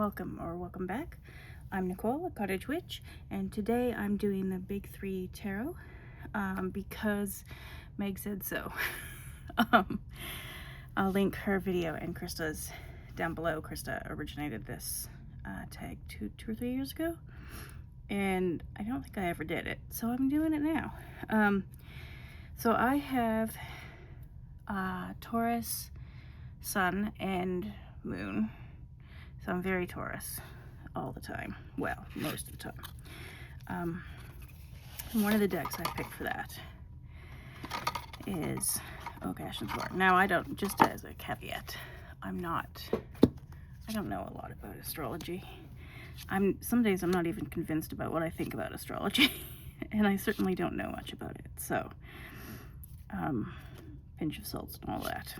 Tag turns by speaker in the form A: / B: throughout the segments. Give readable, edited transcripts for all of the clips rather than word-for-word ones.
A: welcome back. I'm Nicole, a cottage witch, and today I'm doing the Big 3 Tarot because Meg said so. I'll link her video and Christa's down below. Christa originated this tag two or 3 years ago, and I don't think I ever did it, so I'm doing it now. So I have Taurus, Sun, and Moon. So I'm very Taurus all the time. Well, most of the time. And one of the decks I picked for that is Oak, Ash, and Thorn. Now, I don't, just as a caveat, I don't know a lot about astrology. Some days I'm not even convinced about what I think about astrology. And I certainly don't know much about it. So, pinch of salt and all that.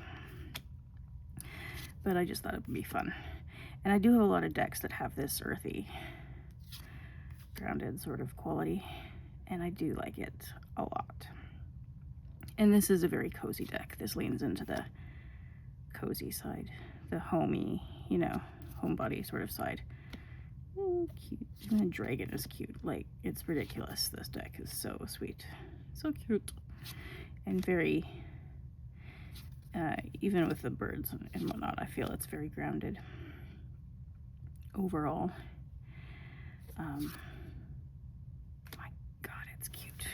A: But I just thought it would be fun. And I do have a lot of decks that have this earthy, grounded sort of quality, and I do like it a lot. And this is a very cozy deck. This leans into the cozy side, the homey, homebody sort of side. Oh, cute. And the dragon is cute. Like, it's ridiculous. This deck is so sweet. So cute. And very, even with the birds and whatnot, I feel it's very grounded. Overall, my god, it's cute.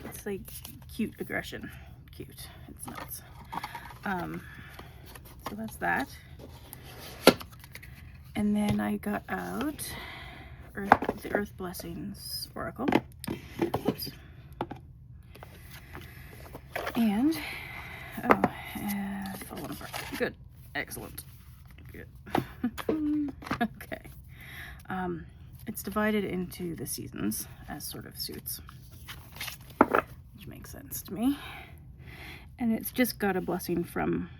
A: It's like cute aggression. Cute. It's nuts. So that's that. And then I got out the Earth Blessings Oracle. Oops. And falling apart. Good. Excellent. Good. Okay. It's divided into the seasons as sort of suits, which makes sense to me. And it's just got a blessing from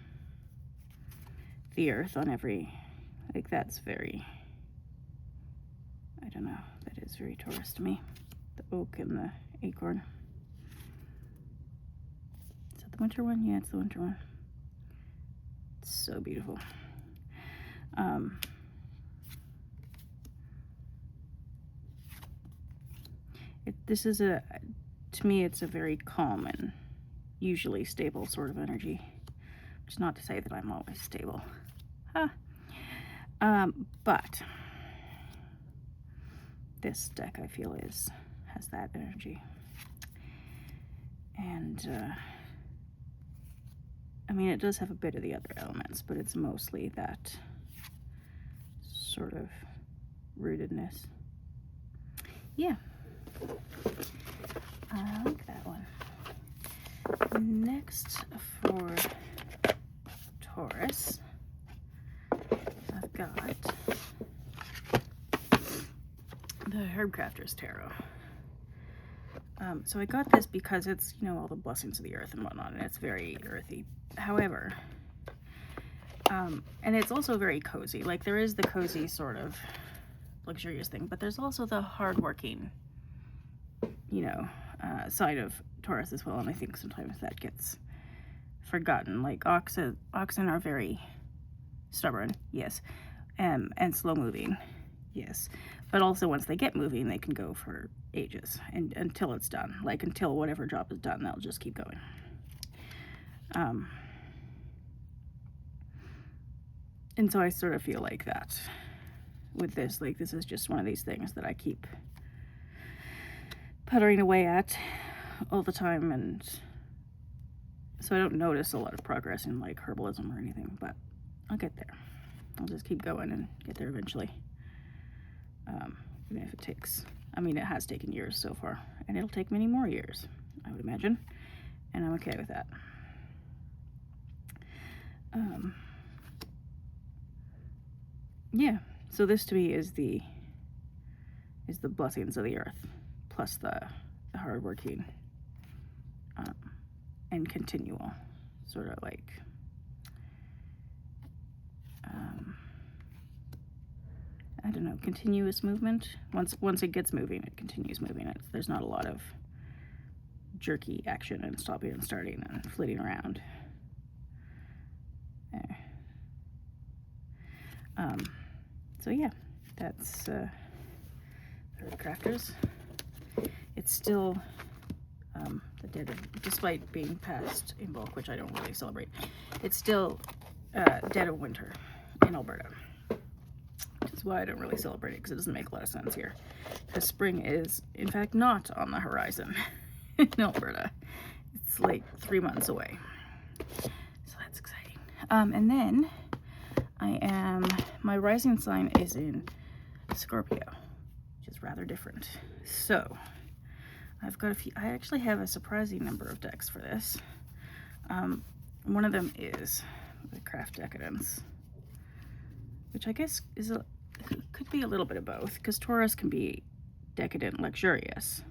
A: the earth on every, like, that's very, I don't know, that is very Taurus to me. The oak and the acorn. Is that the winter one? Yeah, it's the winter one. It's so beautiful. To me, it's a very calm and usually stable sort of energy. Which is not to say that I'm always stable. Huh. But this deck, I feel, has that energy. And, I mean, it does have a bit of the other elements, but it's mostly that sort of rootedness. Yeah. I like that one. Next, for Taurus, I've got the Herbcrafter's Tarot. So I got this because it's, all the blessings of the earth and whatnot, and it's very earthy. However, and it's also very cozy. Like, there is the cozy sort of luxurious thing, but there's also the hardworking, side of Taurus as well, and I think sometimes that gets forgotten. Like, oxen are very stubborn, yes, and slow moving, yes, but also once they get moving, they can go for ages, and until it's done, like until whatever job is done, they'll just keep going. And so I sort of feel like that with this. Like, this is just one of these things that I keep puttering away at all the time, and so I don't notice a lot of progress in, like, herbalism or anything, but I'll get there. I'll just keep going and get there eventually. Even if it takes, it has taken years so far, and it'll take many more years, I would imagine, and I'm okay with that. Yeah, so this to me is the blessings of the earth, plus the hardworking, and continual, sort of like, I don't know, continuous movement. Once it gets moving, it continues moving. There's not a lot of jerky action and stopping and starting and flitting around. So yeah, that's the Crafters. It's still the dead of, despite being past in bulk, which I don't really celebrate, it's still dead of winter in Alberta. Which is why I don't really celebrate it, because it doesn't make a lot of sense here. Because spring is, in fact, not on the horizon in Alberta. It's like 3 months away. So that's exciting. And then my rising sign is in Scorpio, which is rather different. So I've got a few, I actually have a surprising number of decks for this. One of them is the Craft Decadence, which I guess could be a little bit of both, because Taurus can be decadent, luxurious,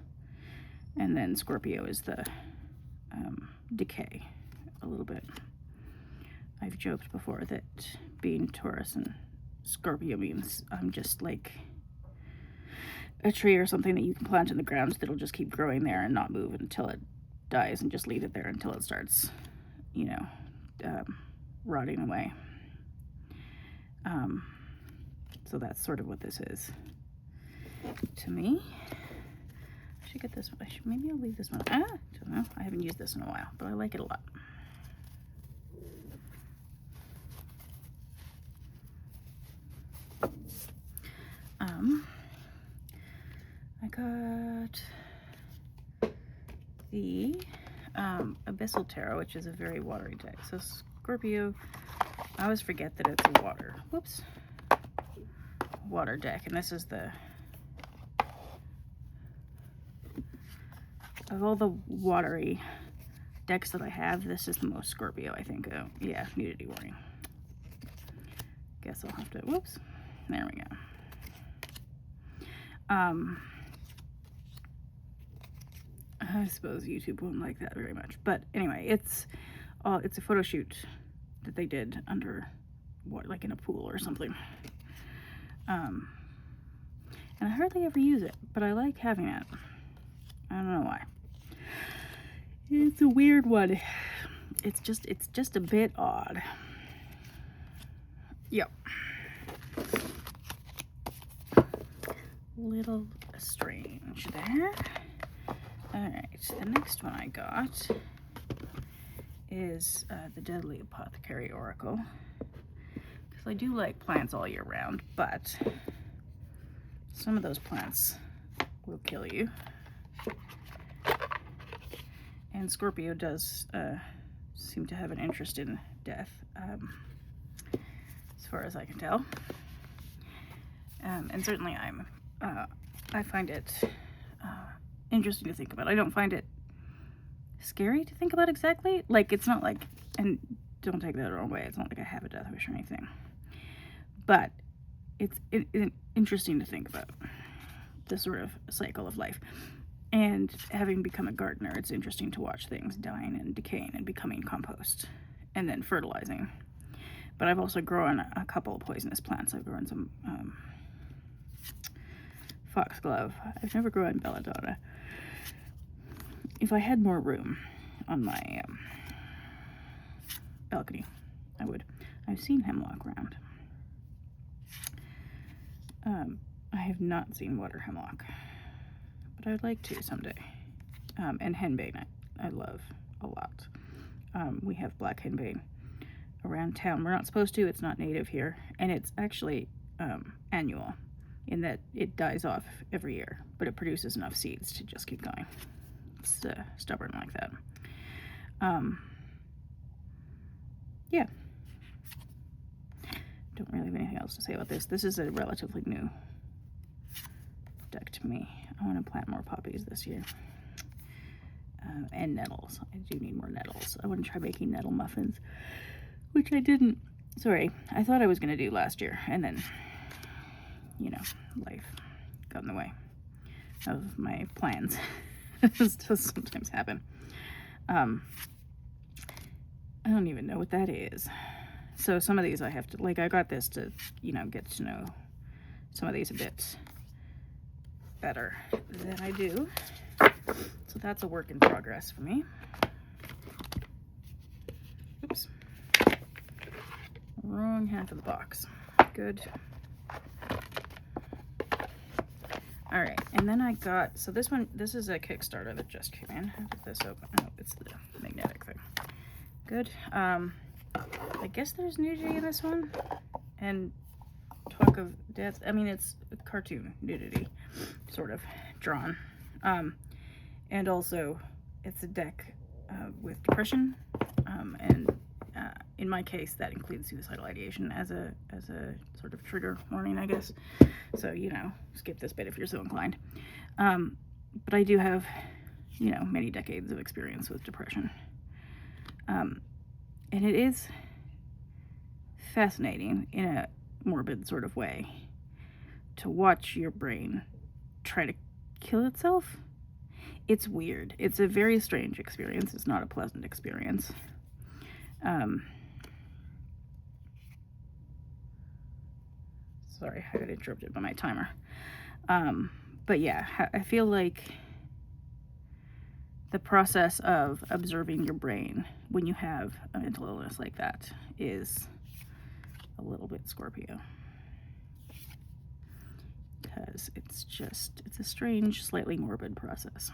A: and then Scorpio is the decay a little bit. I've joked before that being Taurus and Scorpio means I'm just like a tree or something that you can plant in the ground that'll just keep growing there and not move until it dies, and just leave it there until it starts, you know, rotting away. So that's sort of what this is to me. I should get this one. Maybe I'll leave this one. I don't know. I haven't used this in a while, but I like it a lot. I got the Abyssal Tarot, which is a very watery deck. So Scorpio, I always forget that it's a water deck, and this is the, of all the watery decks that I have, this is the most Scorpio, I think. Oh yeah, nudity warning. Guess I'll have to, whoops, there we go. I suppose YouTube won't like that very much, but anyway, it's a photo shoot that they did under, like in a pool or something. And I hardly ever use it, but I like having it. I don't know why. It's a weird one. It's just a bit odd. Yep. Little strange there. Alright, the next one I got is the Deadly Apothecary Oracle. Because I do like plants all year round, but some of those plants will kill you. And Scorpio does seem to have an interest in death, as far as I can tell. And certainly I find it interesting to think about. I don't find it scary to think about exactly. Like, it's not like, and don't take that the wrong way, it's not like I have a death wish or anything. But it's interesting to think about the sort of cycle of life. And having become a gardener, it's interesting to watch things dying and decaying and becoming compost and then fertilizing. But I've also grown a couple of poisonous plants. I've grown some foxglove. I've never grown belladonna. If I had more room on my balcony, I would. I've seen hemlock around. I have not seen water hemlock, but I'd like to someday. And henbane I love a lot. We have black henbane around town. We're not supposed to, it's not native here, and it's actually annual in that it dies off every year, but it produces enough seeds to just keep going. It's stubborn like that. Yeah. Don't really have anything else to say about this. This is a relatively new deck to me. I want to plant more poppies this year. And nettles. I do need more nettles. I want to try making nettle muffins, which I didn't. Sorry, I thought I was going to do last year, and then, you know, life got in the way of my plans. This does sometimes happen. I don't even know what that is. So some of these I have to, like, I got this to, you know, get to know some of these a bit better than I do. So that's a work in progress for me. Oops. Wrong half of the box. Good. All right, and then I got, so this one, this is a Kickstarter that just came in. How did this open? Oh, it's the magnetic thing. Good. I guess there's nudity in this one, and talk of death. I mean, it's cartoon nudity, sort of drawn, and also it's a deck with depression, and in my case, that includes suicidal ideation as a sort of trigger warning, I guess. So, you know, skip this bit if you're so inclined. But I do have, you know, many decades of experience with depression. And it is fascinating in a morbid sort of way to watch your brain try to kill itself. It's weird. It's a very strange experience. It's not a pleasant experience. Sorry, I got interrupted by my timer. But yeah, I feel like the process of observing your brain when you have a mental illness like that is a little bit Scorpio. Because it's a strange, slightly morbid process.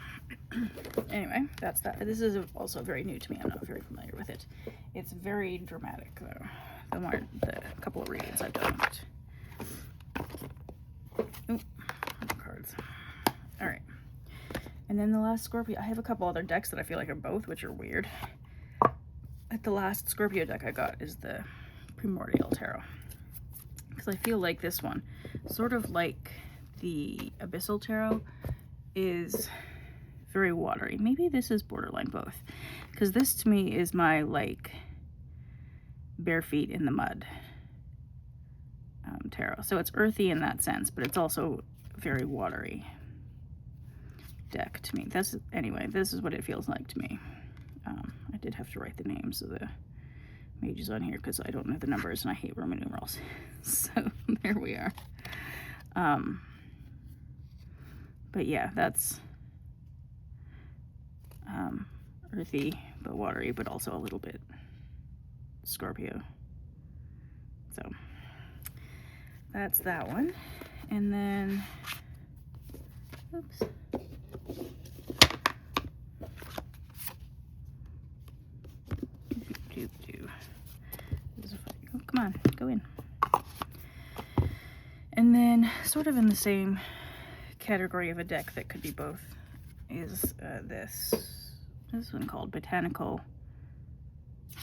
A: Anyway, that's that. This is also very new to me. I'm not very familiar with it. It's very dramatic, though. The couple of readings I've done. Ooh, cards. All right. And then the last Scorpio, I have a couple other decks that I feel like are both, which are weird. But the last Scorpio deck I got is the Primordial Tarot. Because I feel like this one, sort of like the Abyssal Tarot, is very watery. Maybe this is borderline both. Because this to me is my, like, bare feet in the mud tarot. So it's earthy in that sense, but it's also very watery deck to me. Anyway, this is what it feels like to me. I did have to write the names of the mages on here because I don't know the numbers and I hate Roman numerals. So there we are. But yeah, that's earthy but watery, but also a little bit Scorpio. So that's that one. And then, oops. Oh, come on, go in. And then, sort of in the same category of a deck that could be both, is this one called Botanical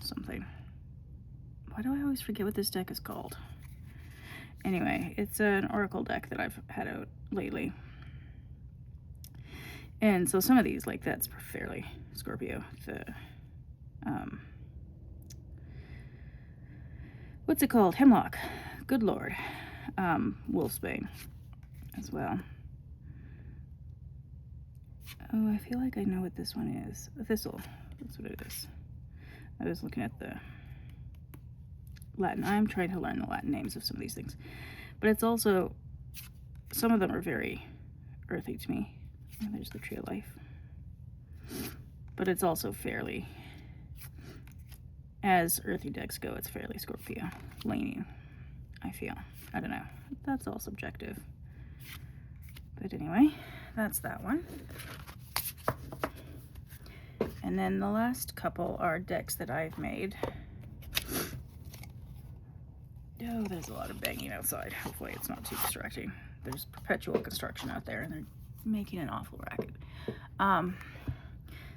A: something. Why do I always forget what this deck is called? Anyway, it's an oracle deck that I've had out lately. And so some of these, like, that's fairly Scorpio. The, what's it called? Hemlock. Good Lord. Wolfsbane as well. Oh, I feel like I know what this one is. A thistle. That's what it is. I was looking at the Latin. I'm trying to learn the Latin names of some of these things. But it's also, some of them are very earthy to me. Oh, there's the Tree of Life. But it's also fairly, as earthy decks go, it's fairly Scorpio leaning, I feel. I don't know. That's all subjective. But anyway, that's that one. And then the last couple are decks that I've made. Oh, there's a lot of banging outside. Hopefully it's not too distracting. There's perpetual construction out there and they're making an awful racket.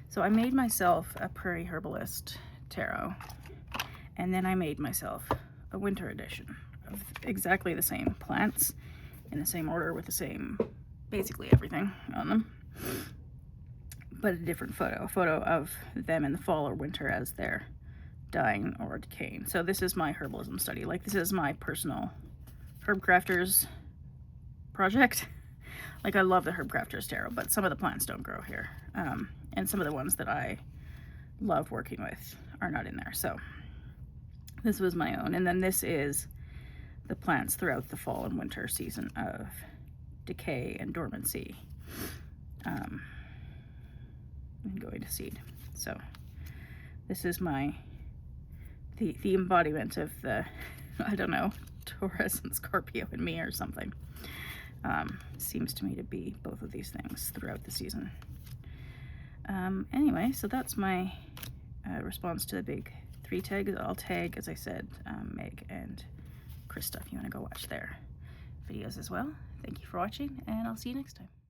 A: So I made myself a Prairie Herbalist tarot, and then I made myself a winter edition of exactly the same plants in the same order with the same, basically everything on them, but a different photo, a photo of them in the fall or winter as they're dying or decaying. So this is my herbalism study. Like, this is my personal herb crafters project. Like, I love the herb crafters tarot, but some of the plants don't grow here, and some of the ones that I love working with are not in there. So this was my own. And then this is the plants throughout the fall and winter season of decay and dormancy, and going to seed. So this is my the embodiment of the, I don't know, Taurus and Scorpio in me or something. Seems to me to be both of these things throughout the season. Anyway, so that's my response to the big 3 tags. I'll tag, as I said, Meg and Christa if you want to go watch their videos as well. Thank you for watching, and I'll see you next time.